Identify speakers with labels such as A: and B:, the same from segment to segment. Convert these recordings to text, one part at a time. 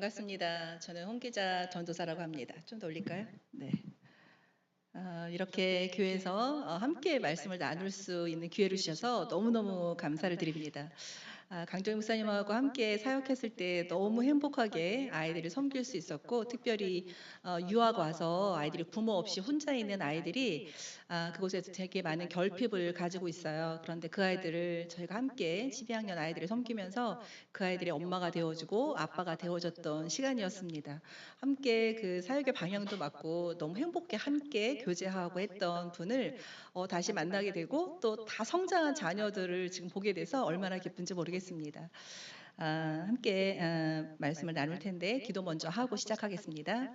A: 반갑습니다. 저는 홍기자 전도사라고 합니다. 좀 더 올릴까요? 네. 이렇게 교회에서 함께 말씀을 나눌 수 있는 기회를 주셔서 너무너무 감사를 드립니다. 강정희 목사님하고 함께 사역했을 때 너무 행복하게 아이들을 섬길 수 있었고, 특별히 유학 와서 아이들이 부모 없이 혼자 있는 아이들이 그곳에서 되게 많은 결핍을 가지고 있어요. 그런데 그 아이들을 저희가 함께 12학년 아이들을 섬기면서 그 아이들의 엄마가 되어주고 아빠가 되어줬던 시간이었습니다. 함께 그 사역의 방향도 맞고 너무 행복해 함께 교제하고 했던 분을 다시 만나게 되고 또 다 성장한 자녀들을 지금 보게 돼서 얼마나 기쁜지 모르겠습니다. 함께 말씀을 나눌 텐데 기도 먼저 하고 시작하겠습니다.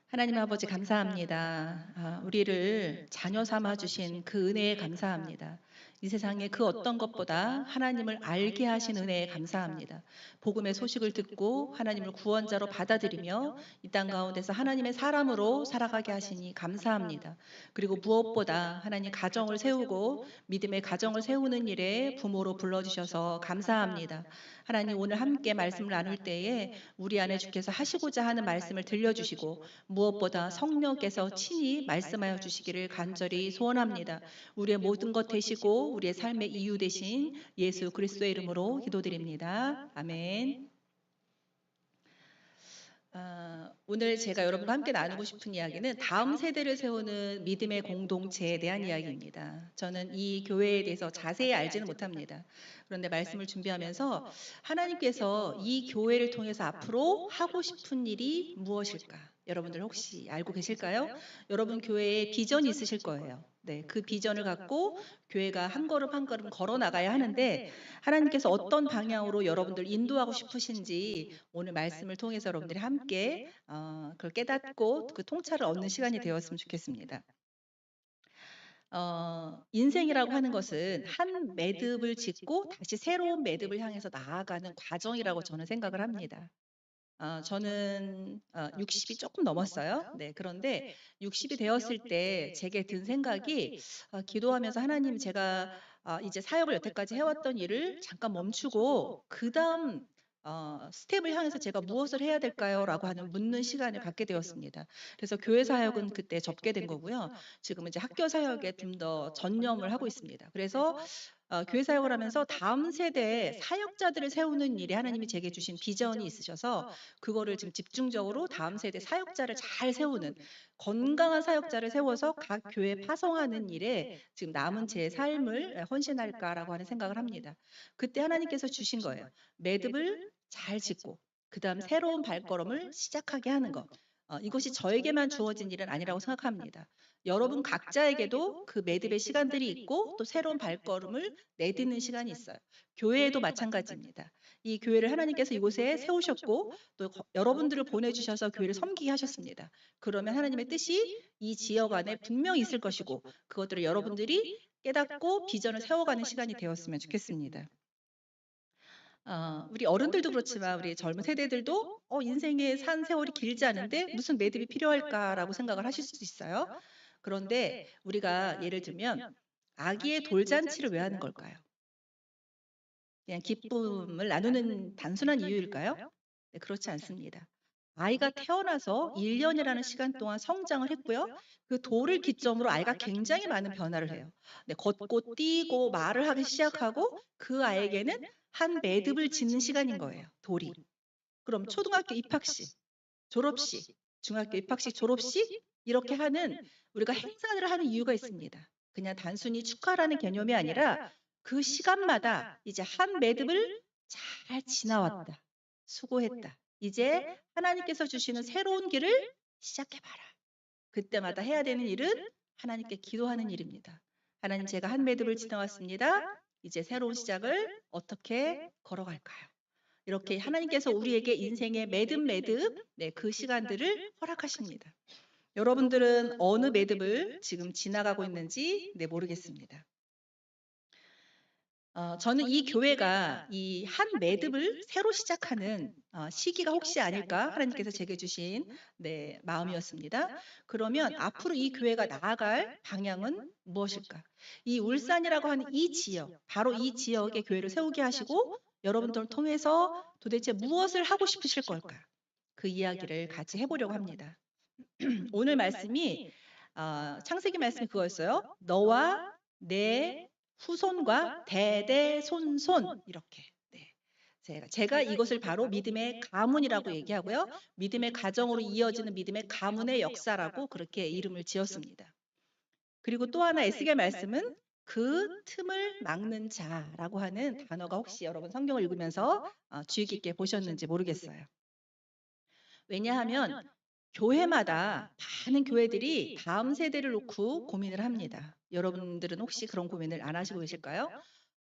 A: 하나님 아버지 감사합니다. 우리를 자녀 삼아 주신 그 은혜에 감사합니다. 이 세상에 그 어떤 것보다 하나님을 알게 하신 은혜에 감사합니다. 복음의 소식을 듣고 하나님을 구원자로 받아들이며 이 땅 가운데서 하나님의 사람으로 살아가게 하시니 감사합니다. 그리고 무엇보다 하나님 가정을 세우고 믿음의 가정을 세우는 일에 부모로 불러주셔서 감사합니다. 하나님 오늘 함께 말씀을 나눌 때에 우리 안에 주께서 하시고자 하는 말씀을 들려주시고 무엇보다 성령께서 친히 말씀하여 주시기를 간절히 소원합니다. 우리의 모든 것 되시고 우리의 삶의 이유 되신 예수 그리스도의 이름으로 기도드립니다. 아멘. 오늘 제가 여러분과 함께 나누고 싶은 이야기는 다음 세대를 세우는 믿음의 공동체에 대한 이야기입니다. 저는 이 교회에 대해서 자세히 알지는 못합니다. 그런데 말씀을 준비하면서 하나님께서 이 교회를 통해서 앞으로 하고 싶은 일이 무엇일까? 여러분들 혹시 알고 계실까요? 여러분 교회에 비전이 있으실 거예요. 네, 그 비전을 갖고 교회가 한 걸음 한 걸음 걸어 나가야 하는데 하나님께서 어떤 방향으로 여러분들 인도하고 싶으신지 오늘 말씀을 통해서 여러분들이 함께 그걸 깨닫고 그 통찰을 얻는 시간이 되었으면 좋겠습니다. 인생이라고 하는 것은 한 매듭을 짓고 다시 새로운 매듭을 향해서 나아가는 과정이라고 저는 생각을 합니다. 저는 60이 조금 넘었어요. 네, 그런데 60이 되었을 때 제게 든 생각이 기도하면서 하나님 제가 이제 사역을 여태까지 해왔던 일을 잠깐 멈추고 그 다음 스텝을 향해서 제가 무엇을 해야 될까요? 라고 하는 묻는 시간을 갖게 되었습니다. 그래서 교회 사역은 그때 접게 된 거고요. 지금은 이제 학교 사역에 좀 더 전념을 하고 있습니다. 그래서 교회 사역을 하면서 다음 세대의 사역자들을 세우는 일이 하나님이 제게 주신 비전이 있으셔서 그거를 지금 집중적으로 다음 세대 사역자를 잘 세우는 건강한 사역자를 세워서 각 교회에 파송하는 일에 지금 남은 제 삶을 헌신할까라고 하는 생각을 합니다. 그때 하나님께서 주신 거예요. 매듭을 잘 짓고 그다음 새로운 발걸음을 시작하게 하는 것. 이것이 저에게만 주어진 일은 아니라고 생각합니다. 여러분 각자에게도 그 매듭의 시간들이 있고 또 새로운 발걸음을 내딛는 시간이 있어요. 교회에도 마찬가지입니다. 이 교회를 하나님께서 이곳에 세우셨고 또 여러분들을 보내주셔서 교회를 섬기게 하셨습니다. 그러면 하나님의 뜻이 이 지역 안에 분명히 있을 것이고 그것들을 여러분들이 깨닫고 비전을 세워가는 시간이 되었으면 좋겠습니다. 우리 어른들도 그렇지만 우리 젊은 세대들도 인생의 산 세월이 길지 않은데 무슨 매듭이 필요할까라고 생각을 하실 수도 있어요. 그런데 우리가 예를 들면 아기의 돌잔치를 왜 하는 걸까요? 그냥 기쁨을 나누는 단순한 이유일까요? 네, 그렇지 않습니다. 아이가 태어나서 1년이라는 시간 동안 성장을 했고요. 그 돌을 기점으로 아이가 굉장히 많은 변화를 해요. 네, 걷고 뛰고 말을 하기 시작하고 그 아이에게는 한 매듭을 짓는 시간인 거예요. 돌이. 그럼 초등학교 입학식, 졸업식, 중학교 입학식, 졸업식 이렇게 하는 우리가 행사를 하는 이유가 있습니다. 그냥 단순히 축하라는 개념이 아니라 그 시간마다 이제 한 매듭을 잘 지나왔다. 수고했다. 이제 하나님께서 주시는 새로운 길을 시작해봐라. 그때마다 해야 되는 일은 하나님께 기도하는 일입니다. 하나님 제가 한 매듭을 지나왔습니다. 이제 새로운 시작을 어떻게 걸어갈까요? 이렇게 하나님께서 우리에게 인생의 매듭, 네, 그 시간들을 허락하십니다. 여러분들은 어느 매듭을 지금 지나가고 있는지 모르겠습니다. 저는 이 교회가 이 한 매듭을 새로 시작하는 시기가 혹시 아닐까 하나님께서 제게 주신 마음이었습니다. 그러면 앞으로 이 교회가 나아갈 방향은 무엇일까? 이 울산이라고 하는 이 지역, 바로 이 지역에 교회를 세우게 하시고 여러분들을 통해서 도대체 무엇을 하고 싶으실 걸까? 그 이야기를 같이 해보려고 합니다. 오늘 말씀이 창세기 말씀이 그거였어요. 너와 내 후손과 대대손손 이렇게. 네. 제가 이것을 바로 믿음의 가문이라고 얘기하고요. 믿음의 가정으로 이어지는 믿음의 가문의 역사라고 그렇게 이름을 지었습니다. 그리고 또 하나 에스겔 말씀은 그 틈을 막는 자라고 하는 단어가 혹시 여러분 성경을 읽으면서 주의 깊게 보셨는지 모르겠어요. 왜냐하면 교회마다 많은 교회들이 다음 세대를 놓고 고민을 합니다. 여러분들은 혹시 그런 고민을 안 하시고 계실까요?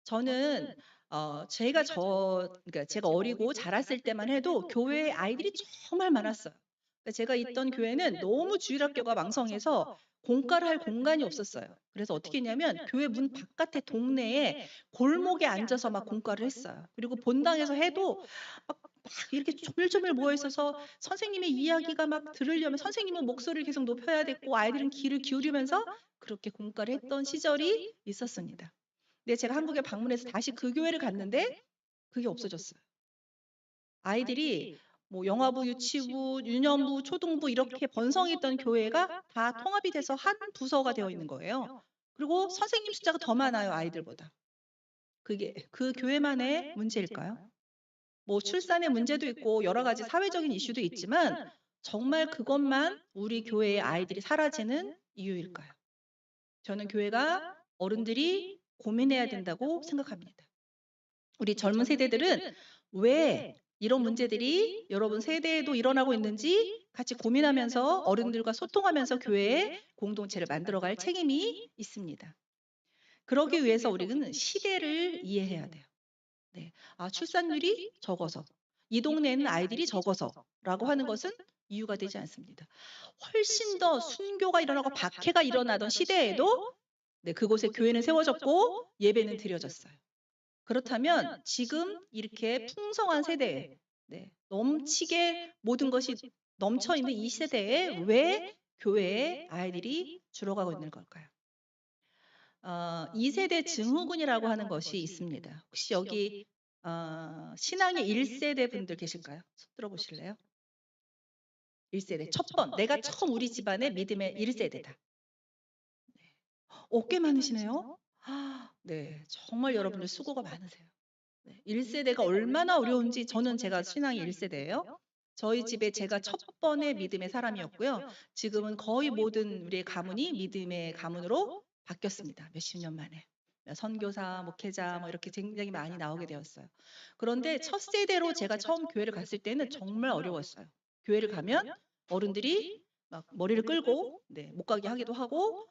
A: 저는 그러니까 제가 어리고 자랐을 때만 해도 교회에 아이들이 정말 많았어요. 그러니까 제가 있던 교회는 너무 주일학교가 왕성해서 공과를 할 공간이 없었어요. 그래서 어떻게 했냐면 교회 문 바깥에 동네에 골목에 앉아서 막 공과를 했어요. 그리고 본당에서 해도 막 이렇게 조밀조밀 모여 있어서 선생님의 이야기가 막 들으려면 선생님은 목소리를 계속 높여야 됐고 아이들은 귀를 기울이면서 그렇게 공과를 했던 시절이 있었습니다. 근데 제가 한국에 방문해서 다시 그 교회를 갔는데 그게 없어졌어요. 아이들이 뭐 영화부, 유치부, 유년부, 초등부 이렇게 번성이 있던 교회가 다 통합이 돼서 한 부서가 되어 있는 거예요. 그리고 선생님 숫자가 더 많아요, 아이들보다. 그게 그 교회만의 문제일까요? 뭐 출산의 문제도 있고 여러 가지 사회적인 이슈도 있지만 정말 그것만 우리 교회의 아이들이 사라지는 이유일까요? 저는 교회가 어른들이 고민해야 된다고 생각합니다. 우리 젊은 세대들은 왜 이런 문제들이 여러분 세대에도 일어나고 있는지 같이 고민하면서 어른들과 소통하면서 교회의 공동체를 만들어갈 책임이 있습니다. 그러기 위해서 우리는 시대를 이해해야 돼요. 네. 출산율이 적어서 이 동네에는 아이들이 적어서라고 하는 것은 이유가 되지 않습니다. 훨씬 더 순교가 일어나고 박해가 일어나던 시대에도 네, 그곳에 교회는 세워졌고 예배는 드려졌어요. 그렇다면 지금 이렇게 풍성한 세대에 넘치게 모든 것이 넘쳐 있는 이 시대에 왜 교회에 아이들이 줄어가고 있는 걸까요? 2세대 증후군이라고 하는 것이 있습니다. 혹시 여기 신앙의 1세대 분들 계실까요? 손 들어보실래요? 1세대 첫 번, 내가 처음 우리 집안의 믿음의 1세대다. 꽤 많으시네요. 네, 정말 여러분들 수고가 많으세요. 1세대가 얼마나 어려운지 제가 신앙이 1세대예요. 저희 집에 제가 첫 번의 믿음의 사람이었고요. 지금은 거의 모든 우리의 가문이 믿음의 가문으로 바뀌었습니다. 몇십 년 만에. 선교사, 목회자 뭐 이렇게 굉장히 많이 나오게 되었어요. 그런데 첫 세대로 제가 처음 교회를 갔을 때는 정말 어려웠어요. 교회를 가면 어른들이 막 머리를 끌고 못 가게 하기도 하고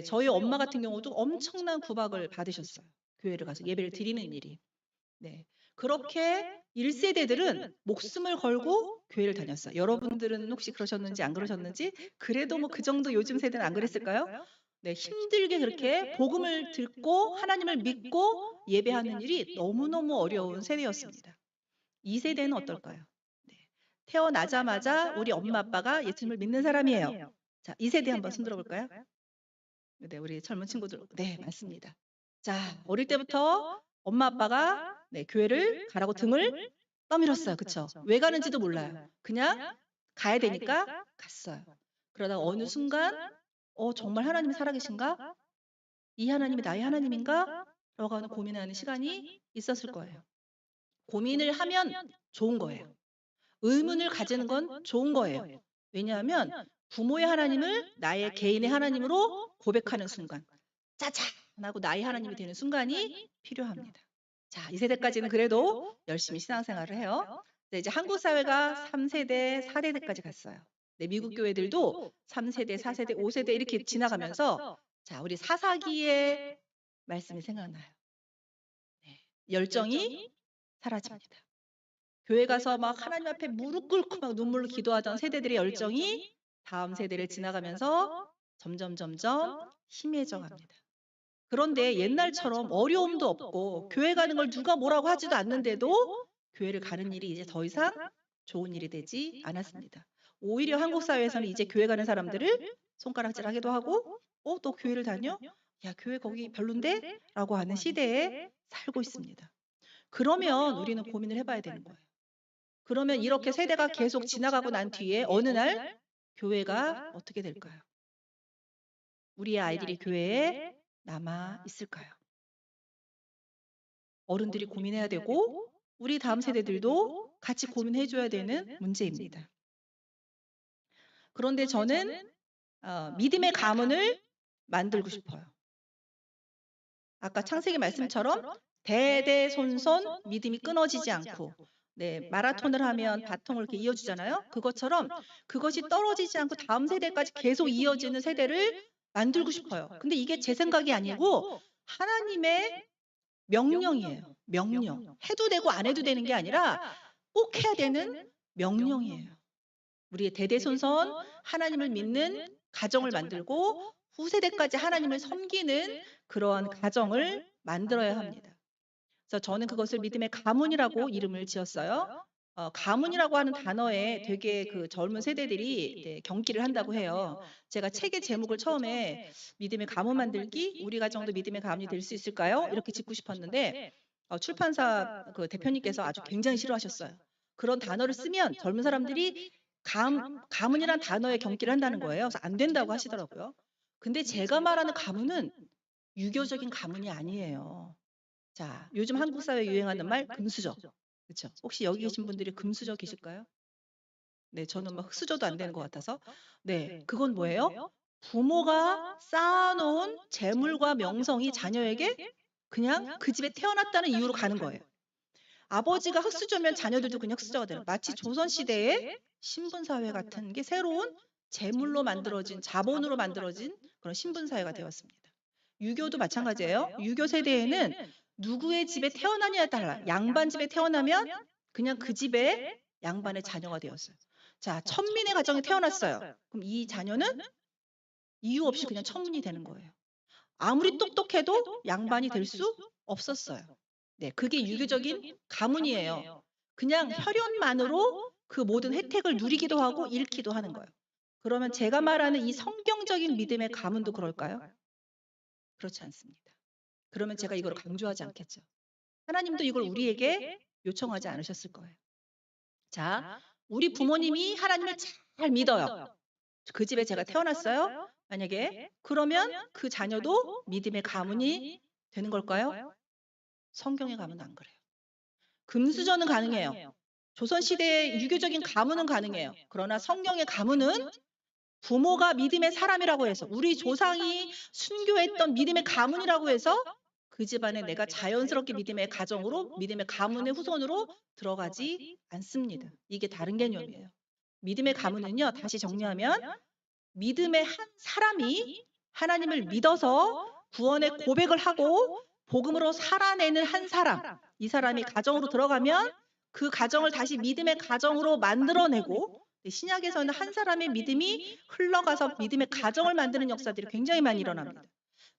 A: 저희 엄마 같은 경우도 엄청난 구박을 받으셨어요. 교회를 가서 예배를 드리는 일이. 네. 그렇게 1세대들은 목숨을 걸고 교회를 다녔어요. 여러분들은 혹시 그러셨는지 안 그러셨는지 그래도 뭐 그 정도 요즘 세대는 안 그랬을까요? 네, 힘들게 그렇게 복음을 듣고 하나님을 믿고 예배하는 일이 너무너무 어려운 세대였습니다. 2세대는 어떨까요? 네. 태어나자마자 우리 엄마 아빠가 예수님을 믿는 사람이에요. 자, 2세대 한번 손 들어볼까요? 네, 우리 젊은 친구들 네, 많습니다. 자, 어릴 때부터 엄마 아빠가 교회를 가라고 등을 떠밀었어요. 그쵸? 왜 가는지도 몰라요. 그냥 가야 되니까 갔어요. 그러다가 어느 순간 정말 하나님이 살아계신가? 이 하나님이 나의 하나님인가? 라고 하는 고민하는 시간이 있었을 거예요. 고민을 하면 좋은 거예요. 의문을 가지는 건 좋은 거예요. 왜냐하면 부모의 하나님을 나의 개인의 하나님으로 고백하는 순간 짜잔 하고 나의 하나님이 되는 순간이 필요합니다. 자, 2세대까지는 그래도 열심히 신앙생활을 해요. 이제 한국 사회가 3세대, 4세대까지 갔어요. 미국 교회들도 3세대, 4세대, 5세대 이렇게 지나가면서 자, 우리 사사기의 말씀이 생각나요. 열정이 사라집니다. 교회 가서 막 하나님 앞에 무릎 꿇고 막 눈물로 기도하던 세대들의 열정이 다음 세대를 지나가면서 점점 희미해져 갑니다. 그런데 옛날처럼 어려움도 없고 교회 가는 걸 누가 뭐라고 하지도 않는데도 교회를 가는 일이 이제 더 이상 좋은 일이 되지 않았습니다. 오히려 한국 사회에서는 이제 교회 가는 사람들을 손가락질하기도 하고 또 교회를 다녀? 야, 교회 거기 별론데? 라고 하는 시대에 살고 있습니다. 그러면 우리는 고민을 해봐야 되는 거예요. 그러면 이렇게 세대가 계속 지나가고 난 뒤에 어느 날 교회가 어떻게 될까요? 우리의 아이들이 교회에 남아 있을까요? 어른들이 고민해야 되고 우리 다음 세대들도 같이 고민해 줘야 되는 문제입니다. 그런데 저는 믿음의 가문을 만들고 싶어요. 아까 창세기 말씀처럼 대대손손 믿음이 끊어지지 않고 마라톤을 하면 바통을 이렇게 이어주잖아요. 그것처럼 그것이 떨어지지 않고 다음 세대까지 계속 이어지는 세대를 만들고 싶어요. 근데 이게 제 생각이 아니고 하나님의 명령이에요. 명령. 해도 되고 안 해도 되는 게 아니라 꼭 해야 되는 명령이에요. 우리의 대대손손 하나님을 믿는 가정을 만들고 후세대까지 하나님을 섬기는 그러한 가정을 만들어야 합니다. 그래서 저는 그것을 믿음의 가문이라고 이름을 지었어요. 가문이라고 하는 단어에 되게 그 젊은 세대들이 경기를 한다고 해요. 제가 책의 제목을 처음에 믿음의 가문 만들기, 우리 가정도 믿음의 가문이 될 수 있을까요? 이렇게 짓고 싶었는데 출판사 그 대표님께서 아주 굉장히 싫어하셨어요. 그런 단어를 쓰면 젊은 사람들이 가문이란 단어에 경기를 한다는 거예요. 그래서 안 된다고 하시더라고요. 근데 제가 말하는 가문은 유교적인 가문이 아니에요. 자, 요즘 한국 사회에 유행하는 말 금수저. 그렇죠? 혹시 여기 계신 분들이 금수저 계실까요? 네, 저는 막 흑수저도 안 되는 것 같아서. 네, 그건 뭐예요? 부모가 쌓아놓은 재물과 명성이 자녀에게 그냥 그 집에 태어났다는 이유로 가는 거예요. 아버지가 흑수저면 자녀들도 그냥 흑수저가 되는. 마치 조선시대의 신분사회 같은 게 새로운 재물로 만들어진, 자본으로 만들어진 그런 신분사회가 되었습니다. 유교도 마찬가지예요. 유교 세대에는 누구의 집에 태어나냐에 따라 양반 집에 태어나면 그냥 그 집에 양반의 자녀가 되었어요. 자, 천민의 가정에 태어났어요. 그럼 이 자녀는 이유 없이 그냥 천민이 되는 거예요. 아무리 똑똑해도 양반이 될 수 없었어요. 네, 그게 유교적인 가문이에요. 그냥 혈연만으로 그 모든 혜택을 누리기도 하고 잃기도 하는 거예요. 그러면 제가 말하는 이 성경적인 믿음의 가문도 그럴까요? 그렇지 않습니다. 그러면 제가 이걸 강조하지 않겠죠. 하나님도 이걸 우리에게 요청하지 않으셨을 거예요. 자, 우리 부모님이 하나님을 잘 믿어요. 그 집에 제가 태어났어요. 만약에 그러면 그 자녀도 믿음의 가문이 되는 걸까요? 성경의 가문은 안 그래요. 금수저는 가능해요. 조선시대의 유교적인 가문은 가능해요. 그러나 성경의 가문은 부모가 믿음의 사람이라고 해서 우리 조상이 순교했던 믿음의 가문이라고 해서 그 집안에 내가 자연스럽게 믿음의 가정으로 믿음의 가문의 후손으로 들어가지 않습니다. 이게 다른 개념이에요. 믿음의 가문은요. 다시 정리하면 믿음의 한 사람이 하나님을 믿어서 구원의 고백을 하고 복음으로 살아내는 한 사람, 이 사람이 가정으로 들어가면 그 가정을 다시 믿음의 가정으로 만들어내고 신약에서는 한 사람의 믿음이 흘러가서 믿음의 가정을 만드는 역사들이 굉장히 많이 일어납니다.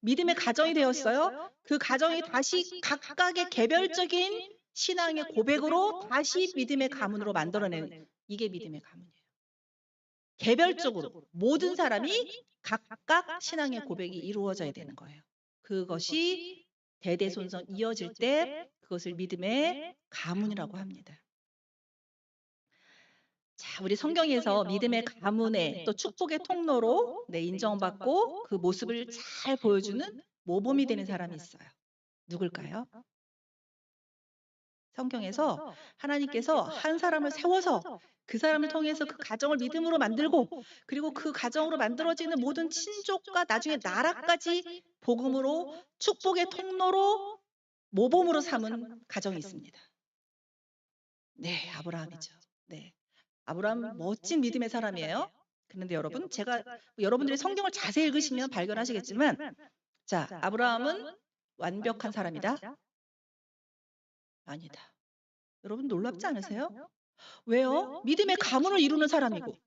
A: 믿음의 가정이 되었어요. 그 가정이 다시 각각의 개별적인 신앙의 고백으로 다시 믿음의 가문으로 만들어내는 이게 믿음의 가문이에요. 개별적으로 모든 사람이 각각 신앙의 고백이 이루어져야 되는 거예요. 그것이 대대손손 이어질 때 그것을 믿음의 가문이라고 합니다. 자, 우리 성경에서 믿음의 가문의 또 축복의 통로로 인정받고 그 모습을 잘 보여주는 모범이 되는 사람이 있어요. 누굴까요? 성경에서 하나님께서 한 사람을 세워서 그 사람을 통해서 그 가정을 믿음으로 만들고 그리고 그 가정으로 만들어지는 모든 친족과 나중에 나라까지 복음으로 축복의 통로로 모범으로 삼은 가정이 있습니다. 네, 아브라함이죠. 네, 아브라함 멋진 믿음의 사람이에요. 그런데 여러분, 제가 여러분들이 성경을 자세히 읽으시면 발견하시겠지만, 자, 아브라함은 완벽한 사람이다? 아니다. 여러분 놀랍지 않으세요? 왜요? 믿음의 가문을 이루는 사람이고,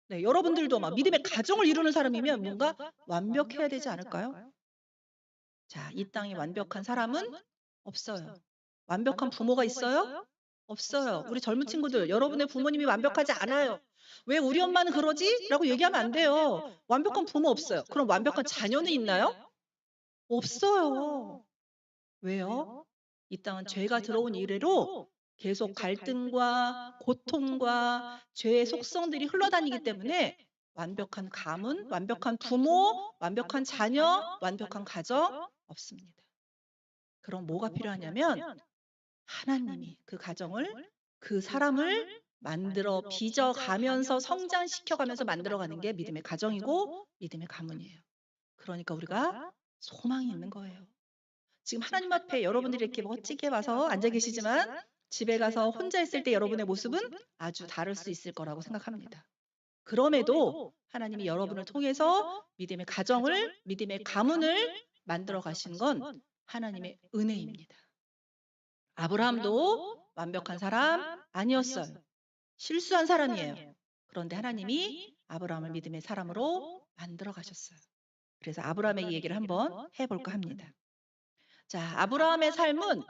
A: 네, 여러분들도 막 믿음의 가정을 이루는 사람이면 뭔가 완벽해야 되지 않을까요? 자, 이 땅에 완벽한 사람은 없어요. 완벽한 부모가 있어요? 없어요. 우리 젊은 친구들, 여러분의 부모님이 완벽하지 않아요. 왜 우리 엄마는 그러지? 라고 얘기하면 안 돼요. 완벽한 부모 없어요. 그럼 완벽한 자녀는 있나요? 없어요. 왜요? 이 땅은 죄가 들어온 이래로 계속 갈등과 고통과 죄의 속성들이 흘러다니기 때문에 완벽한 가문, 완벽한 부모, 완벽한 자녀, 완벽한 가정 없습니다. 그럼 뭐가 필요하냐면 하나님이 그 가정을, 그 사람을 만들어 빚어가면서 성장시켜가면서 만들어가는 게 믿음의 가정이고 믿음의 가문이에요. 그러니까 우리가 소망이 있는 거예요. 지금 하나님 앞에 여러분들이 이렇게 멋지게 와서 앉아 계시지만 집에 가서 혼자 있을 때 여러분의 모습은 아주 다를 수 있을 거라고 생각합니다. 그럼에도 하나님이 여러분을 통해서 믿음의 가정을, 믿음의 가문을 만들어 가신 건 하나님의 은혜입니다. 아브라함도 완벽한 사람 아니었어요. 실수한 사람이에요. 그런데 하나님이 아브라함을 믿음의 사람으로 만들어 가셨어요. 그래서 아브라함의 얘기를 한번 해볼까 합니다. 자, 아브라함의 삶은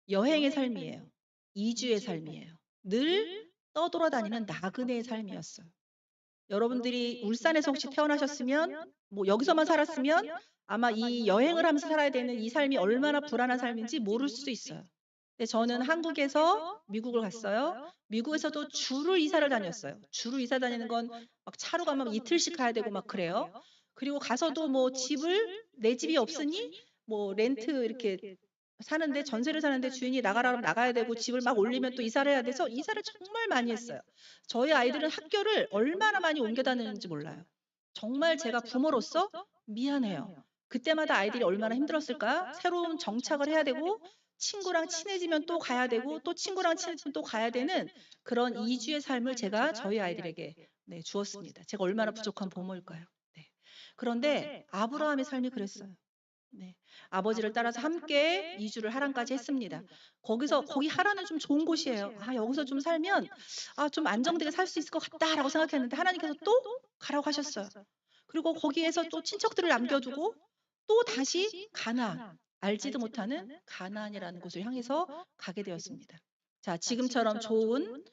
A: 여행의 삶이에요. 이주의 삶이에요. 늘 떠돌아다니는 나그네의 삶이었어요. 여러분들이 울산에서 혹시 태어나셨으면, 뭐 여기서만 살았으면 아마 이 여행을 하면서 살아야 되는 이 삶이 얼마나 불안한 삶인지 모를 수도 있어요. 근데 저는 한국에서 미국을 갔어요. 미국에서도 주로 이사를 다녔어요. 주로 이사 다니는 건 막 차로 가면 이틀씩 가야 되고 막 그래요. 그리고 가서도 뭐 집을, 내 집이 없으니 뭐 렌트 이렇게 사는데, 전세를 사는데 주인이 나가라 그러면 나가야 되고 집을 막 올리면 또 이사를 해야 돼서 이사를 정말 많이 했어요. 저희 아이들은 학교를 얼마나 많이 옮겨 다니는지 몰라요. 정말 제가 부모로서 미안해요. 그때마다 아이들이 얼마나 힘들었을까? 새로운 정착을 해야 되고 친구랑 친해지면 또 가야 되고 또 친구랑 친해지면 또 가야 되는 그런 이주의 삶을 제가 저희 아이들에게 주었습니다. 제가 얼마나 부족한 부모일까요? 네. 그런데 아브라함의 삶이 그랬어요. 네. 아버지를 따라서 함께 이주를 하란까지 했습니다. 거기 하란은 좀 좋은 곳이에요. 아, 여기서 좀 살면 좀 안정되게 살 수 있을 것 같다라고 생각했는데 하나님께서 또 가라고 하셨어요. 그리고 거기에서 또 친척들을 남겨두고 또 다시 가나안, 알지도 못하는 가나안이라는 곳을 향해서 가게 되었습니다. 자, 지금처럼 좋은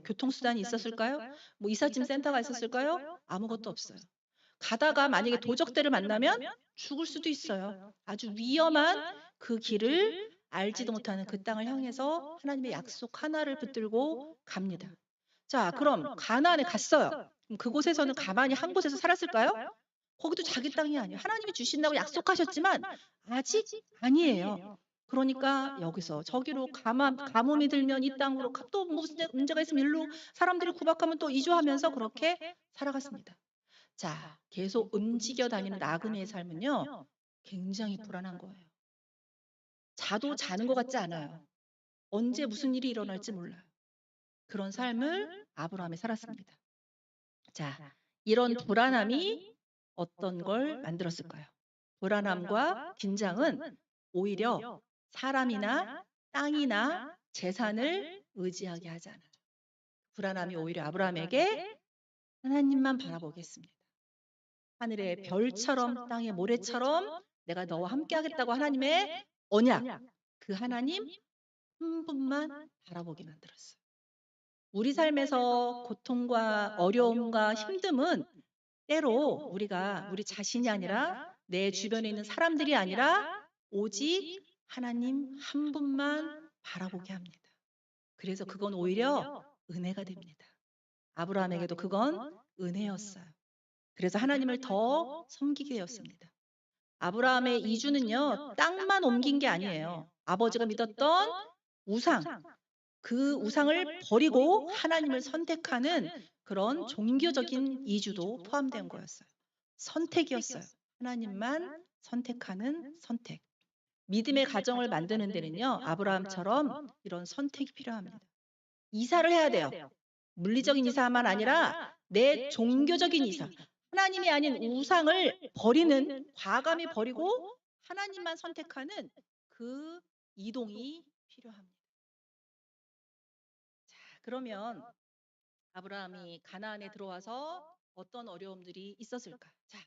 A: 교통수단이 있었을까요? 뭐 이삿짐 센터가 있었을까요? 아무것도 없어요. 가다가 만약에 도적들을 만나면 죽을 수도 있어요. 아주 위험한 그 길을 알지도 못하는 그 땅을 향해서 하나님의 약속 하나를 붙들고 갑니다. 자, 그럼 가나안에 갔어요. 그럼 그곳에서는 가만히 한 곳에서 살았을까요? 거기도 자기 땅이 아니에요. 하나님이 주신다고 약속하셨지만 아직 아니에요. 그러니까 여기서 저기로 가뭄이 들면 이 땅으로, 또 무슨 문제가 있으면 일로, 사람들이 구박하면 또 이주하면서 그렇게 살아갔습니다. 자, 계속 움직여 다니는 나그네의 삶은요, 굉장히 불안한 거예요. 자도 자는 것 같지 않아요. 언제 무슨 일이 일어날지 몰라요. 그런 삶을 아브라함이 살았습니다. 자, 이런 불안함이 어떤 걸 만들었을까요? 불안함과 긴장은 오히려 사람이나 땅이나 재산을 의지하게 하잖아요. 불안함이 오히려 아브라함에게 하나님만 바라보겠습니다. 하늘의 별처럼 땅의 모래처럼 내가 너와 함께 하겠다고 하나님의 언약, 그 하나님 한 분만 바라보게 만들었어요. 우리 삶에서 고통과 어려움과 힘듦은 때로 우리가 우리 자신이 아니라 내 주변에 있는 사람들이 아니라 오직 하나님 한 분만 바라보게 합니다. 그래서 그건 오히려 은혜가 됩니다. 아브라함에게도 그건 은혜였어요. 그래서 하나님을 더 섬기게 되었습니다. 아브라함의 이주는요, 땅만 옮긴 게 아니에요. 아버지가 믿었던 우상, 그 우상을 버리고 하나님을 선택하는 그런 종교적인 이주도 포함된 거였어요. 선택이었어요. 하나님만 선택하는 선택. 믿음의 가정을 만드는 데는요, 아브라함처럼 이런 선택이 필요합니다. 이사를 해야 돼요. 물리적인 이사만 아니라 내 종교적인 이사. 하나님이 아닌 우상을 버리는, 과감히 버리고 하나님만 선택하는 그 이동이 필요합니다. 자, 그러면 아브라함이 가나안에 들어와서 어떤 어려움들이 있었을까? 자,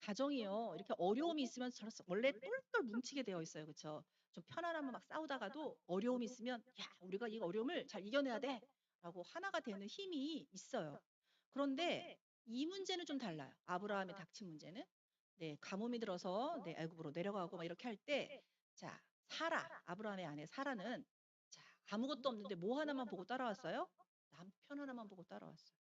A: 가정이요. 이렇게 어려움이 있으면 원래 똘똘 뭉치게 되어 있어요. 그렇죠? 좀 편안하면 막 싸우다가도 어려움이 있으면 야, 우리가 이 어려움을 잘 이겨내야 돼. 라고 하나가 되는 힘이 있어요. 그런데 이 문제는 좀 달라요. 아브라함의 닥친 문제는. 가뭄이 들어서 애굽으로 내려가고 막 이렇게 할 때, 자, 사라, 아브라함의 아내 사라는 자, 아무것도 없는데 뭐 하나만 보고 따라왔어요? 남편 하나만 보고 따라왔어요.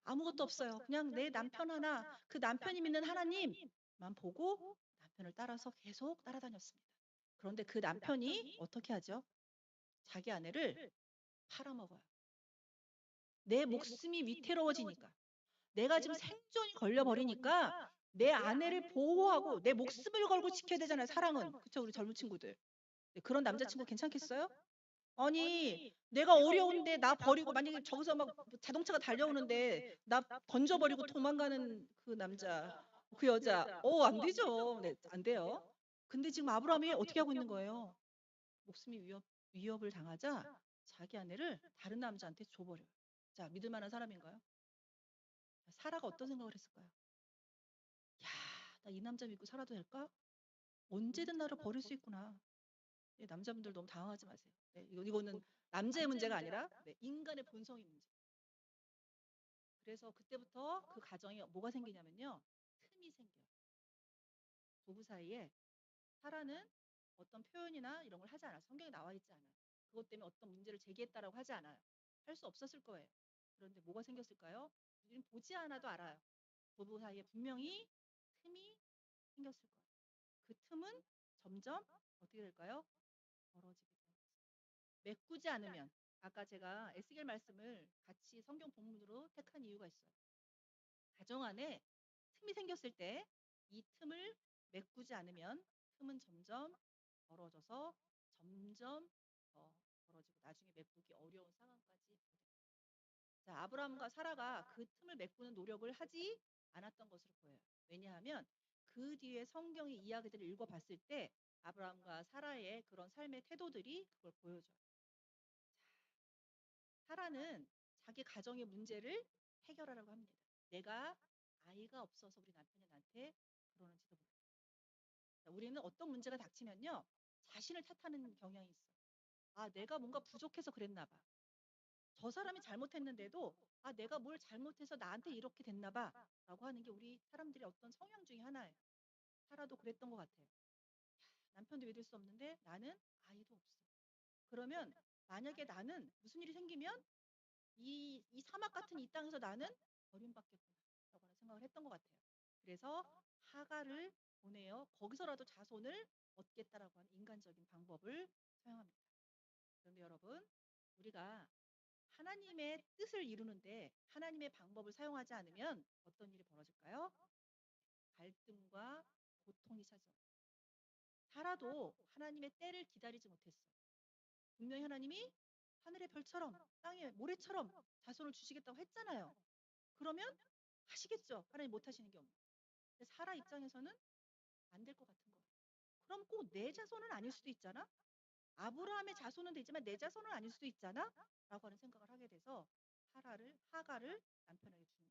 A: 아무것도 없어요. 그냥 내 남편 하나, 그 남편이 믿는 하나님만 보고 남편을 따라서 계속 따라다녔습니다. 그런데 그 남편이 어떻게 하죠? 자기 아내를 팔아먹어요. 내 목숨이 위태로워지니까. 내가 지금 생존이 걸려버리니까 내 아내를 보호하고 내 목숨을 걸고 지켜야 되잖아요. 사랑은. 그쵸? 우리 젊은 친구들. 네, 그런 남자친구 괜찮겠어요? 아니, 내가 어려운데 나 버리고 만약에 저기서 막 자동차가 달려오는데 나 던져버리고 도망가는 그 남자, 그 여자, 안 되죠. 네, 안 돼요. 근데 지금 아브라함이 어떻게 하고 있는 거예요? 목숨이 위협을 당하자 자기 아내를 다른 남자한테 줘버려요. 자, 믿을 만한 사람인가요? 사라가 어떤 생각을 했을까요? 야, 나 이 남자 믿고 살아도 될까? 언제든 나를 버릴 수 있구나. 네, 남자분들 너무 당황하지 마세요. 네, 이거는 남자의 문제가 아니라 네, 인간의 본성의 문제. 그래서 그때부터 그 가정에 뭐가 생기냐면요. 틈이 생겨요. 부부 사이에 사라는 어떤 표현이나 이런 걸 하지 않아요. 성경에 나와 있지 않아요. 그것 때문에 어떤 문제를 제기했다라고 하지 않아요. 할 수 없었을 거예요. 그런데 뭐가 생겼을까요? 우리는 보지 않아도 알아요. 부부 사이에 분명히 틈이 생겼을 거예요. 그 틈은 점점 어떻게 될까요? 벌어지게 돼요. 메꾸지 않으면 아까 제가 에스겔 말씀을 같이 성경 본문으로 택한 이유가 있어요. 가정 안에 틈이 생겼을 때 이 틈을 메꾸지 않으면 틈은 점점 벌어져서 점점 더 벌어지고 나중에 메꾸기 어려운 상황까지 오게 됩니다. 자, 아브라함과 사라가 그 틈을 메꾸는 노력을 하지 않았던 것으로 보여요. 왜냐하면 그 뒤에 성경의 이야기들을 읽어봤을 때 아브라함과 사라의 그런 삶의 태도들이 그걸 보여줘요. 사라는 자기 가정의 문제를 해결하라고 합니다. 내가 아이가 없어서 우리 남편이 나한테 그러는지도 모르겠다. 우리는 어떤 문제가 닥치면요. 자신을 탓하는 경향이 있어요. 아, 내가 뭔가 부족해서 그랬나 봐. 저 사람이 잘못했는데도 아, 내가 뭘 잘못해서 나한테 이렇게 됐나 봐. 라고 하는 게 우리 사람들의 어떤 성향 중에 하나예요. 사라도 그랬던 것 같아요. 남편도 믿을 수 없는데 나는 아이도 없어. 그러면 만약에 나는 무슨 일이 생기면 이 사막 같은 이 땅에서 나는 버림받겠구나 라고 하는 생각을 했던 것 같아요. 그래서 하가를 보내어 거기서라도 자손을 얻겠다라고 하는 인간적인 방법을 사용합니다. 그런데 여러분, 우리가 하나님의 뜻을 이루는데 하나님의 방법을 사용하지 않으면 어떤 일이 벌어질까요? 갈등과 고통이 찾아옵니다. 사라도 하나님의 때를 기다리지 못했어요. 분명히 하나님이 하늘의 별처럼 땅의 모래처럼 자손을 주시겠다고 했잖아요. 그러면 하시겠죠. 하나님 못 하시는 게 없는. 근데 사라 입장에서는 안 될 것 같은 거예요. 그럼 꼭 내 자손은 아닐 수도 있잖아. 아브라함의 자손은 되지만 내 자손은 아닐 수도 있잖아. 라고 하는 생각을 하게 돼서 하가를 남편에게 줍니다.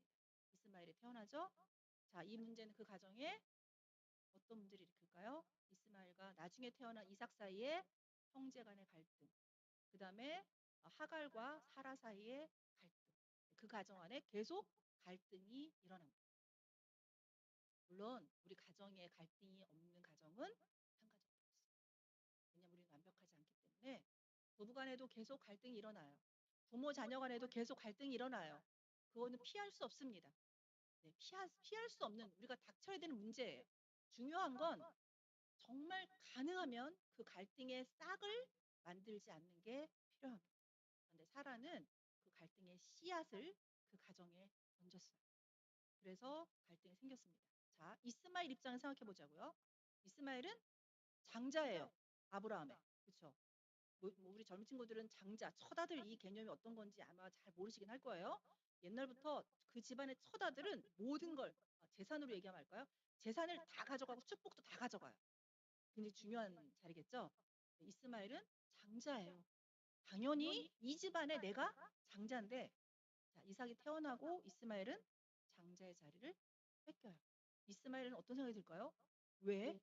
A: 이스마엘이 태어나죠. 자, 이 문제는 그 가정에 어떤 문제를 일으킬까요? 이스마엘과 나중에 태어난 이삭 사이에 형제 간의 갈등. 그 다음에 하갈과 사라 사이의 갈등. 그 가정 안에 계속 갈등이 일어납니다. 물론 우리 가정에 갈등이 없는 가정은 한 가정도 없어요. 왜냐하면 우리는 완벽하지 않기 때문에 부부 간에도 계속 갈등이 일어나요. 부모 자녀 간에도 계속 갈등이 일어나요. 그거는 피할 수 없습니다. 네, 피할 수 없는 우리가 닥쳐야 되는 문제예요. 중요한 건 정말 가능하면 그 갈등의 싹을 만들지 않는 게 필요합니다. 그런데 사라는 그 갈등의 씨앗을 그 가정에 던졌어요. 그래서 갈등이 생겼습니다. 자, 이스마엘 입장을 생각해 보자고요. 이스마엘은 장자예요. 아브라함의. 그렇죠? 뭐 우리 젊은 친구들은 장자, 처다들 이 개념이 어떤 건지 아마 잘 모르시긴 할 거예요. 옛날부터 그 집안의 처다들은 모든 걸 재산으로 얘기하면 할까요? 재산을 다 가져가고 축복도 다 가져가요. 굉장히 중요한 자리겠죠. 이스마엘은 장자예요. 당연히 이 집안에 내가 장자인데 자, 이삭이 태어나고 이스마엘은 장자의 자리를 뺏겨요. 이스마엘은 어떤 생각이 들까요? 왜?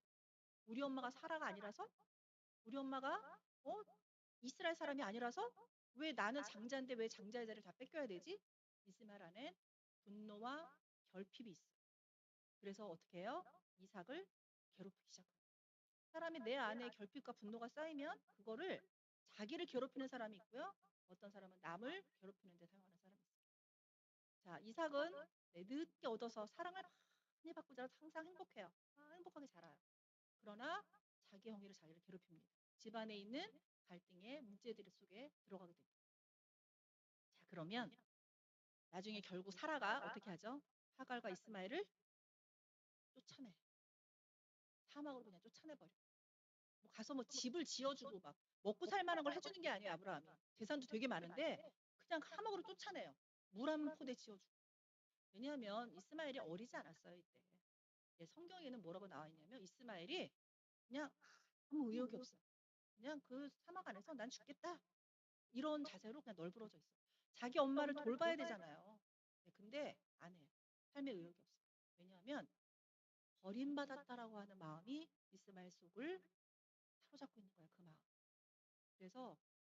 A: 우리 엄마가 사라가 아니라서? 우리 엄마가 이스라엘 사람이 아니라서? 왜 나는 장자인데 왜 장자의 자리를 다 뺏겨야 되지? 이스마엘 안에 분노와 결핍이 있어요. 그래서 어떻게 해요? 이삭을 괴롭히기 시작해요. 사람이 내 안에 결핍과 분노가 쌓이면 그거를 자기를 괴롭히는 사람이 있고요. 어떤 사람은 남을 괴롭히는 데 사용하는 사람이 있어요. 자, 이삭은 늦게 얻어서 사랑을 많이 받고 자라서 항상 행복해요. 행복하게 자라요. 그러나 자기 형제를 자기를 괴롭힙니다. 집안에 있는 갈등의 문제들 속에 들어가게 됩니다. 자, 그러면 나중에 결국 사라가 어떻게 하죠? 하갈과 이스마엘을 쫓아내. 사막으로 그냥 쫓아내버려. 뭐 가서 뭐 집을 지어주고 막 먹고 살 만한 걸 해주는 게 아니에요, 아브라함이. 재산도 되게 많은데 그냥 사막으로 쫓아내요. 물 한 포대 지어주고. 왜냐하면 이스마엘이 어리지 않았어요, 이때. 예, 성경에는 뭐라고 나와 있냐면 이스마엘이 그냥 아무 의욕이 없어요. 그냥 그 사막 안에서 난 죽겠다. 이런 자세로 그냥 널브러져 있어요. 자기 엄마를 돌봐야 되잖아요. 네, 근데 안 해요. 삶에 의욕이 없어요. 왜냐하면 버림받았다라고 하는 마음이 이스마엘 속을 사로잡고 있는 거예요. 그 마음. 그래서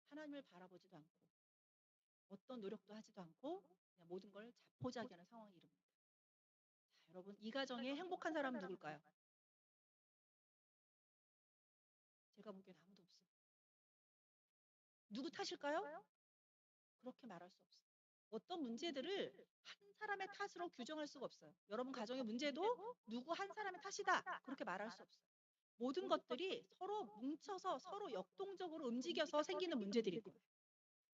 A: 하나님을 바라보지도 않고 어떤 노력도 하지도 않고 그냥 모든 걸 자포자기하는 상황이 이릅니다. 자, 여러분 이 가정에 행복한 사람은 누굴까요? 제가 보기엔 아무도 없어요. 누구 탓일까요? 그렇게 말할 수 없어요. 어떤 문제들을 한 사람의 탓으로 규정할 수가 없어요. 여러분 가정의 문제도 누구 한 사람의 탓이다. 그렇게 말할 수 없어요. 모든 것들이 서로 뭉쳐서 서로 역동적으로 움직여서 생기는 문제들일 거예요.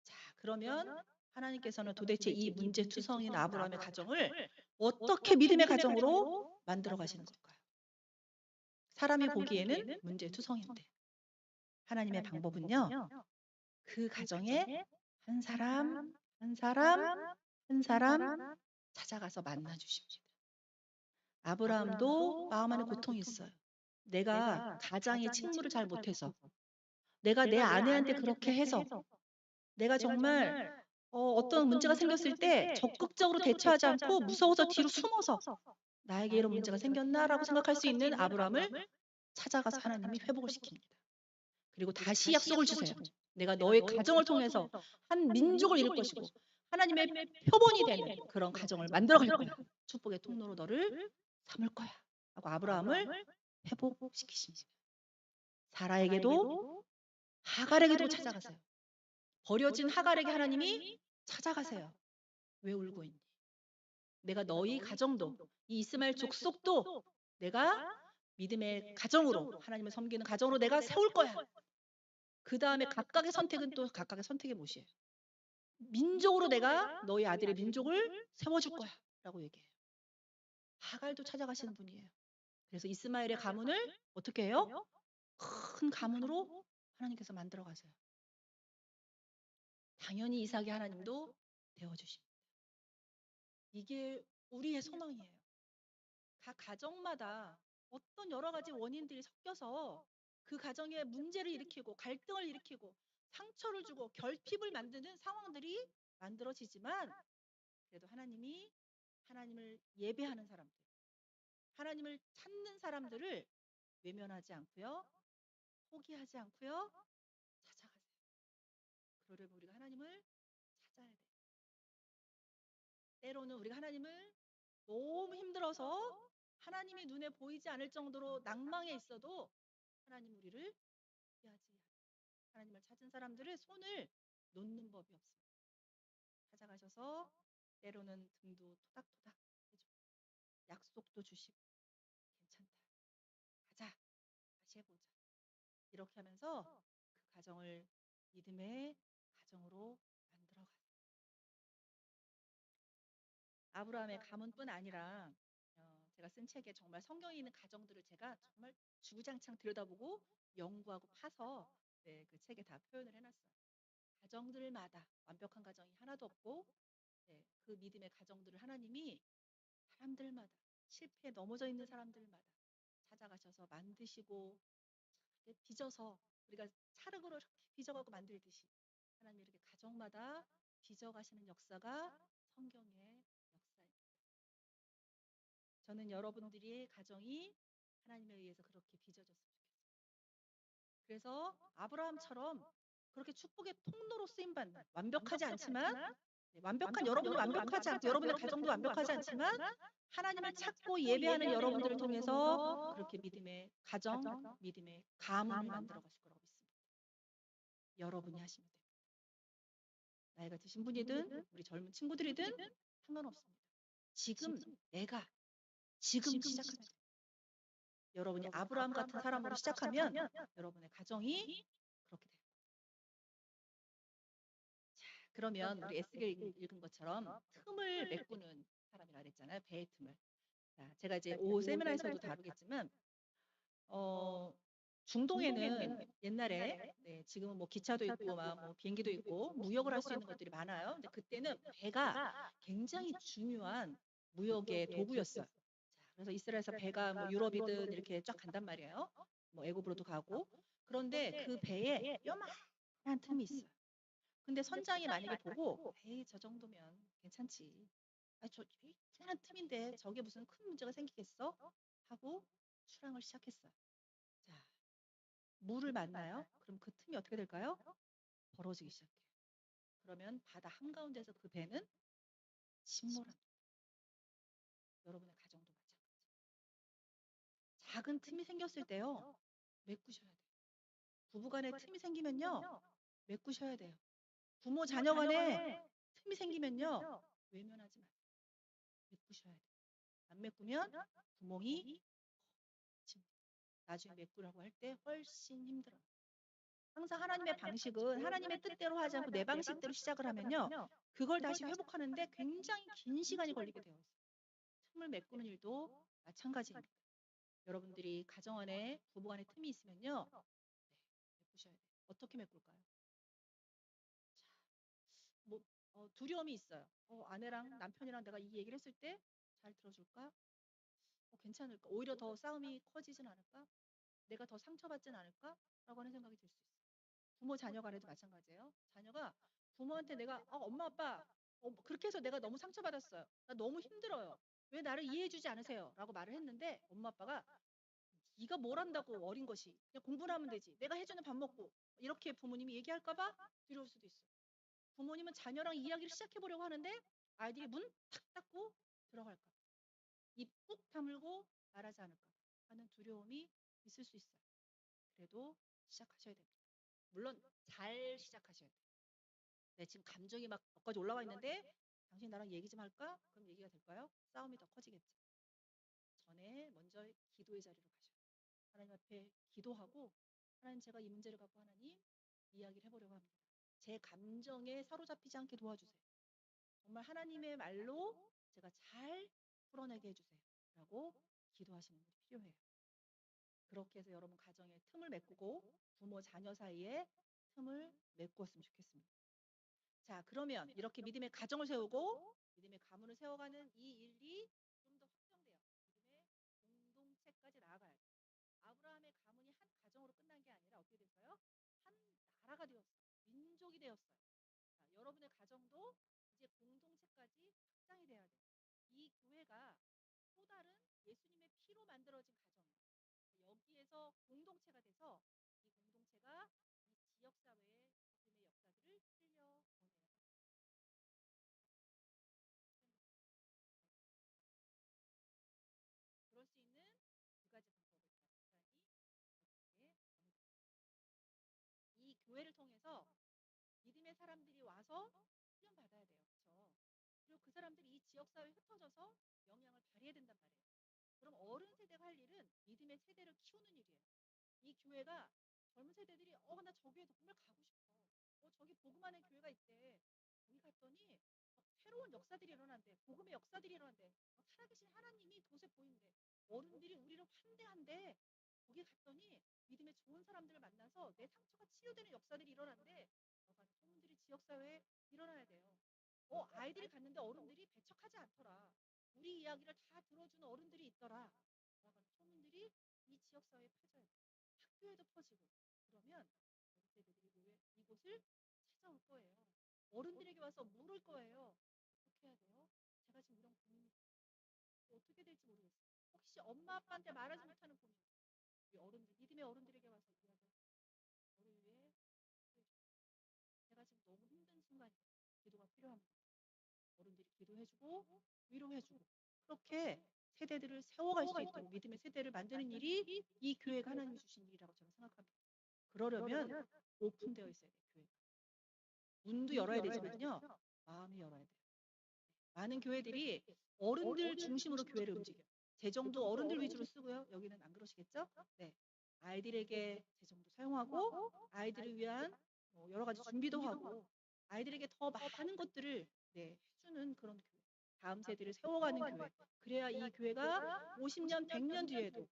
A: 자, 그러면 하나님께서는 도대체 이 문제투성인 아브라함의 가정을 어떻게 믿음의 가정으로 만들어 가시는 걸까요? 사람이 보기에는 문제투성인데 하나님의 방법은요. 그 가정에 한 사람, 한 사람, 한 사람 찾아가서 만나 주십니다. 아브라함도 마음 안에 고통이 있어요. 내가 가장의 직무를 잘 못해서, 내가 내 아내한테 그렇게 해서, 내가 정말 어떤 문제가 생겼을 때 적극적으로 대처하지 않고 무서워서 뒤로 숨어서 나에게 이런 문제가 생겼나라고 생각할 수 있는 아브라함을 찾아가서 하나님이 회복을 시킵니다. 그리고 다시 약속을 주세요. 내가 너의 가정을 통해서 한 민족을 이룰 것이고 하나님의 표본이 되는 그런 가정을 만들어갈 거야. 축복의 통로로 너를 삼을 거야. 하고 아브라함을 회복시키십니다. 사라에게도 하갈에게도 찾아가세요. 버려진 하갈에게 하나님이 찾아가세요. 왜 울고 있니? 내가 너희 가정도 이 이스마엘 족속도 내가 믿음의 가정으로 하나님을 섬기는 가정으로 내가 세울 거야. 그 다음에 각각의 선택은 또 각각의 선택의 몫이에요. 민족으로 내가 너희 아들의 민족을 세워줄 거야 라고 얘기해요. 하갈도 찾아가시는 분이에요. 그래서 이스마엘의 가문을 어떻게 해요? 큰 가문으로 하나님께서 만들어 가세요. 당연히 이삭의 하나님도 되어주십니다. 이게 우리의 소망이에요. 각 가정마다 어떤 여러 가지 원인들이 섞여서 그 가정에 문제를 일으키고 갈등을 일으키고 상처를 주고 결핍을 만드는 상황들이 만들어지지만 그래도 하나님이 하나님을 예배하는 사람들, 하나님을 찾는 사람들을 외면하지 않고요. 포기하지 않고요. 찾아가세요. 그러려면 우리가 하나님을 찾아야 돼요. 때로는 우리가 하나님을 너무 힘들어서 하나님이 눈에 보이지 않을 정도로 낭망에 있어도 하나님 우리를 피하지 않아요. 하나님을 찾은 사람들의 손을 놓는 법이 없습니다. 찾아가셔서 때로는 등도 토닥토닥 해주고 약속도 주시고 괜찮다. 가자. 다시 해보자. 이렇게 하면서 그 가정을 믿음의 가정으로 만들어가요. 아브라함의 가문뿐 아니라 제가 쓴 책에 정말 성경에 있는 가정들을 제가 정말 주구장창 들여다보고 연구하고 파서 네, 그 책에 다 표현을 해놨어요. 가정들마다 완벽한 가정이 하나도 없고 네, 그 믿음의 가정들을 하나님이 사람들마다 실패에 넘어져 있는 사람들마다 찾아가셔서 만드시고 이렇게 빚어서 우리가 찰흙으로 이렇게 빚어가고 만들듯이 하나님 이렇게 가정마다 빚어가시는 역사가 성경의 역사입니다. 저는 여러분들의 가정이 하나님에 의해서 그렇게 빚어졌으면 좋겠어요. 그래서 아브라함처럼 그렇게 축복의 통로로 쓰임받는 완벽하지 않지만 네, 완벽한 여러분이 완벽하지 않고 여러분의 가정도 완벽하지 않지만 하나님을 찾고 예배하는 여러분들을 통해서 그렇게 믿음의 가정, 믿음의 가문을 만들어 가실 거라고 믿습니다. 여러분이 하시면 됩니다. 나이가 드신 분이든 우리 젊은 친구들이든 상관없습니다. 지금 내가 지금 시작하면 돼요. 여러분이 아브라함 같은 사람으로 시작하면 여러분의 가정이 그렇게 돼요. 그러면 우리 에스겔 읽은 것처럼 틈을 메꾸는 사람이라 그랬잖아요. 배의 틈을. 자, 제가 이제 오후 세미나에서도 다루겠지만 어, 중동에는 옛날에 네, 지금은 뭐 기차도 있고 막 뭐 비행기도 있고 무역을 할 수 있는 것들이 많아요. 근데 그때는 배가 굉장히 중요한 무역의 도구였어요. 자, 그래서 이스라엘에서 배가 뭐 유럽이든 이렇게 쫙 간단 말이에요. 뭐 애굽으로도 가고. 그런데 그 배에 요만한 틈이 있어요. 근데 선장이 만약에 보고 에이 저 정도면 괜찮지. 아, 저 이만한 틈인데 저게 무슨 큰 문제가 생기겠어? 하고 출항을 시작했어요. 자, 물을 만나요? 그럼 그 틈이 어떻게 될까요? 벌어지기 시작해요. 그러면 바다 한가운데서 그 배는 침몰합니다. 여러분의 가정도 마찬가지. 작은 틈이 생겼을 때요. 메꾸셔야 돼요. 부부간에 틈이 생기면요. 메꾸셔야 돼요. 부모 자녀 간에 틈이 생기면요. 외면하지 마세요. 메꾸셔야 돼요. 안 메꾸면 구멍이 커집니다. 나중에 메꾸라고 할 때 훨씬 힘들어요. 항상 하나님의 방식은 하나님의 뜻대로 하지 않고 내 방식대로 시작을 하면요. 그걸 다시 회복하는데 굉장히 긴 시간이 걸리게 되어 있어요. 틈을 메꾸는 일도 마찬가지입니다. 여러분들이 가정 안에 부부 간에 틈이 있으면요. 네, 메꾸셔야 돼요. 어떻게 메꿀까요? 뭐 두려움이 있어요. 아내랑 남편이랑 내가 이 얘기를 했을 때 잘 들어줄까? 괜찮을까? 오히려 더 싸움이 커지진 않을까? 내가 더 상처받진 않을까? 라고 하는 생각이 들 수 있어요. 부모 자녀 간에도 마찬가지예요. 자녀가 부모한테 내가 엄마 아빠 뭐 그렇게 해서 내가 너무 상처받았어요. 나 너무 힘들어요. 왜 나를 이해해주지 않으세요? 라고 말을 했는데 엄마 아빠가 네가 뭘 한다고 어린 것이 그냥 공부를 하면 되지. 내가 해주는 밥 먹고 이렇게 부모님이 얘기할까 봐 두려울 수도 있어요. 부모님은 자녀랑 이야기를 시작해 보려고 하는데 아이들이 문 탁 닫고 들어갈까 봐. 입 꾹 다물고 말하지 않을까 봐 하는 두려움이 있을 수 있어요. 그래도 시작하셔야 됩니다. 물론 잘 시작하셔야 돼요. 네, 지금 감정이 막 여기까지 올라와 있는데 당신 나랑 얘기 좀 할까? 그럼 얘기가 될까요? 싸움이 더 커지겠죠. 전에 먼저 기도의 자리로 가셔야 돼요. 하나님 앞에 기도하고 하나님 제가 이 문제를 갖고 하나님 이야기를 해보려고 합니다. 제 감정에 사로잡히지 않게 도와주세요. 정말 하나님의 말로 제가 잘 풀어내게 해주세요. 라고 기도하시는 분이 필요해요. 그렇게 해서 여러분 가정에 틈을 메꾸고 부모 자녀 사이에 틈을 메꾸었으면 좋겠습니다. 자, 그러면 이렇게 믿음의 가정을 세우고 믿음의 가문을 세워가는 이 일이 좀 더 확장돼요. 믿음의 공동체까지 나아가야 돼요. 아브라함의 가문이 한 가정으로 끝난 게 아니라 어떻게 됐어요? 한 나라가 되었어요. 민족이 되었어요. 자, 여러분의 가정도 이제 공동체까지 확장이 돼야 돼요. 이 교회가 또 다른 예수님의 피로 만들어진 가정이에요. 여기에서 공동체가 돼서 이 공동체가 이 지역 사회의 믿음의 역사들을 흘려보내요. 그럴 수 있는 두 가지 방법을 간단히 이 교회를 통해서 믿음의 사람들이 와서 훈련 받아야 돼요. 그렇죠? 그리고 그 사람들이 이 지역 사회에 흩어져서 영향을 발휘해야 된단 말이에요. 그럼 어른 세대가 할 일은 믿음의 세대를 키우는 일이에요. 이 교회가 젊은 세대들이 나 저 교회 정말 가고 싶어. 저기 복음하는 교회가 있대. 거기 갔더니 새로운 역사들이 일어난대. 복음의 역사들이 일어난대. 살아계신 하나님이 그곳에 보인대. 어른들이 우리를 환대한대. 거기 갔더니 믿음의 좋은 사람들을 만나서 내 상처가 치유되는 역사들이 일어난대. 소문들이 지역사회에 일어나야 돼요. 아이들이 갔는데 어른들이 배척하지 않더라. 우리 이야기를 다 들어주는 어른들이 있더라. 라는 소문들이 이 지역사회에 퍼져야 돼요. 학교에도 퍼지고. 그러면 세대들이 이곳을 찾아올 거예요. 어른들에게 와서 물을 거예요. 어떻게 해야 돼요? 제가 지금 이런 고민이 어떻게 될지 모르겠어요. 혹시 엄마 아빠한테 말하지 못하는 고민. 우리 어른들, 믿음의 어른들에게 와서 이야기하세요. 저를 위해 기도해 주세요. 제가 지금 너무 힘든 순간이에요. 기도가 필요합니다. 격려해주고 위로해주고 그렇게 세대들을 세워갈 수 있도록 믿음의 세대를 만드는 일이 이 교회가 하나님이 주신 일이라고 저는 생각합니다. 그러려면 오픈되어 있어야 돼요. 교회가. 문도 열어야 되지만요. 마음이 열어야 돼요. 많은 교회들이 어른들 중심으로 교회를 움직여요. 재정도 어른들 위주로 쓰고요. 여기는 안 그러시겠죠? 네. 아이들에게 재정도 사용하고 아이들을 위한 여러 가지 준비도 하고 아이들에게 더 많은 것들을 해주는 그런 교회. 다음 세대를 세워가는 교회. 그래야 이 교회가 50년, 100년 뒤에도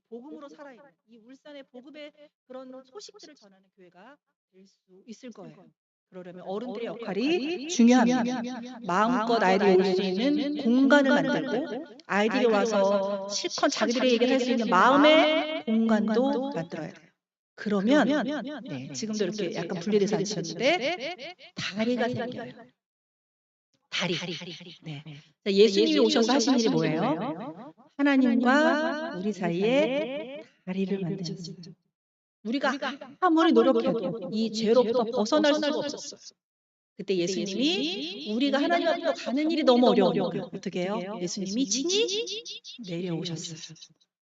A: 복음으로 살아있는 이 울산의 복음의 그런 소식들을 전하는 교회가 될 수 있을 거예요. 그러려면 어른들의 역할이 중요합니다. 마음껏 아이들이 올 수 있는 공간을 만들고 아이들이 와서 실컷 자기들의 얘기를 할 수 있는 마음의 공간도 만들어야 돼요. 그러면 지금도 이렇게 약간 분리돼서 앉으셨는데 다리가 생겨요. 다리. 네. 예수님이 오셔서 하신 일이 뭐예요? 하나님과 우리 사이에 다리를 만드셨어요. 우리가 아무리 노력해도 이 죄로부터 벗어날 수가 없었어요. 그때 예수님이 우리가 하나님 앞으로 가는 일이 너무 어려우니까 어떻게 해요? 예수님이 친히 내려오셨어요.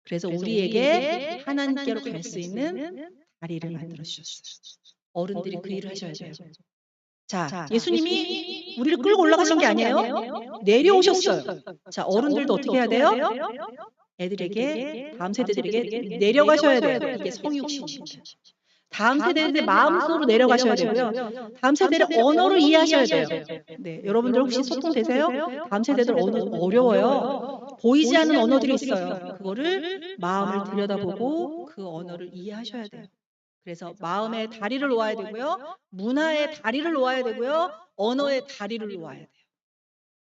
A: 그래서 우리에게 하나님께로 갈 수 있는 다리를 만들어 주셨어요. 어른들이 그 일을 하셔야 돼요. 자, 예수님이 우리를 끌고 올라가신 게 아니에요. 내려오셨어요. 자, 어른들도 어떻게 해야 돼요? 애들에게, 다음 세대들에게 내려가셔야 돼요. 이게 성육신입니다. 다음 세대들의 마음속으로 내려가셔야 되고요. 다음 세대를 언어를 이해하셔야 돼요. 네, 여러분들 혹시 소통되세요? 다음 세대들 언어 어려워요. 보이지 않는 언어들이 있어요. 그거를 마음을 들여다보고 그 언어를 이해하셔야 돼요. 그래서 마음의 다리를 놓아야 되고요. 문화의 다리를 놓아야 되고요. 언어의 다리를 놓아야 돼요.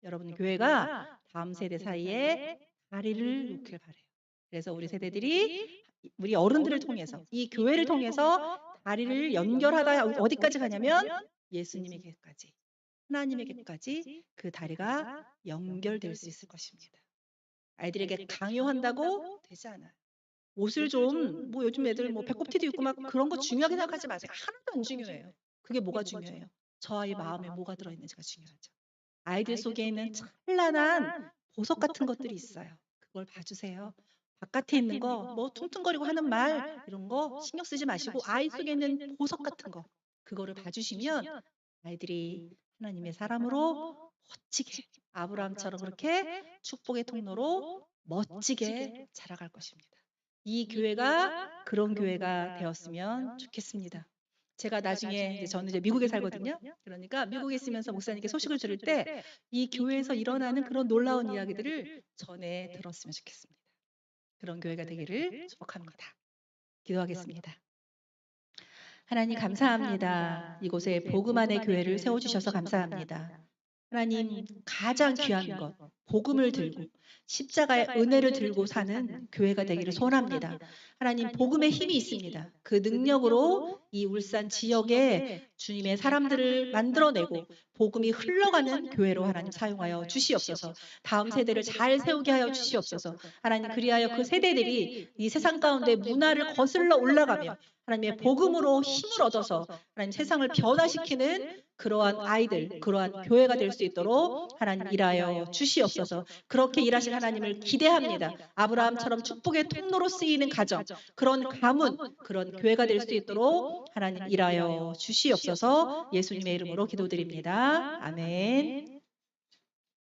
A: 여러분 교회가 다음 세대 사이에 다리를 놓길 바래요. 그래서 우리 세대들이 우리 어른들을 통해서 이 교회를 통해서 다리를 연결하다 어디까지 가냐면 예수님에게까지 하나님에게까지 그 다리가 연결될 수 있을 것입니다. 아이들에게 강요한다고 되지 않아요. 옷을 좀 요즘 애들 배꼽 티도 있고 막 그런 거 중요하게 생각하지 마세요. 하나도 안 중요해요. 그게 뭐가 중요해요? 저 아이 마음에 뭐가 들어있는지가 중요하죠. 아이들 속에 있는 찬란한 보석 같은 것들이 있어요. 그걸 봐주세요. 바깥에 있는 거 퉁퉁거리고 하는 말 이런 거 신경 쓰지 마시고 아이 속에 있는 보석 같은 거 그거를 봐주시면 아이들이 하나님의 사람으로 멋지게 아브라함처럼 그렇게 축복의 통로로 멋지게 자라갈 것입니다. 이 교회가 그런 교회가 되었으면 좋겠습니다. 제가 나중에 저는 이제 미국에 살거든요. 그러니까 미국에 있으면서 목사님께 소식을 들을 때 이 교회에서 일어나는 그런 놀라운 이야기들을 전해 들었으면 좋겠습니다. 그런 교회가 되기를 축복합니다. 기도하겠습니다. 하나님 감사합니다. 이곳에 복음 안의 교회를 세워주셔서 감사합니다. 하나님 가장 귀한 것 복음을 들고 십자가의 은혜를 들고 사는 교회가 되기를 소원합니다. 하나님 복음의 힘이 있습니다. 그 능력으로 이 울산 지역에 주님의 사람들을 만들어내고 복음이 흘러가는 교회로 하나님 사용하여 주시옵소서. 다음 세대를 잘 세우게 하여 주시옵소서. 하나님 그리하여 그 세대들이 이 세상 가운데 문화를 거슬러 올라가며 하나님의 복음으로 힘을 얻어서 하나님 세상을 변화시키는 그러한 아이들, 그러한 교회가 될 수 있도록 하나님 일하여 주시옵소서. 그렇게 일하실 하나님을 기대합니다. 아브라함처럼 축복의 통로로 쓰이는 가정, 그런 가문, 그런 교회가 될 수 있도록 하나님 일하여 주시옵소서. 예수님의 이름으로 기도드립니다. 아멘.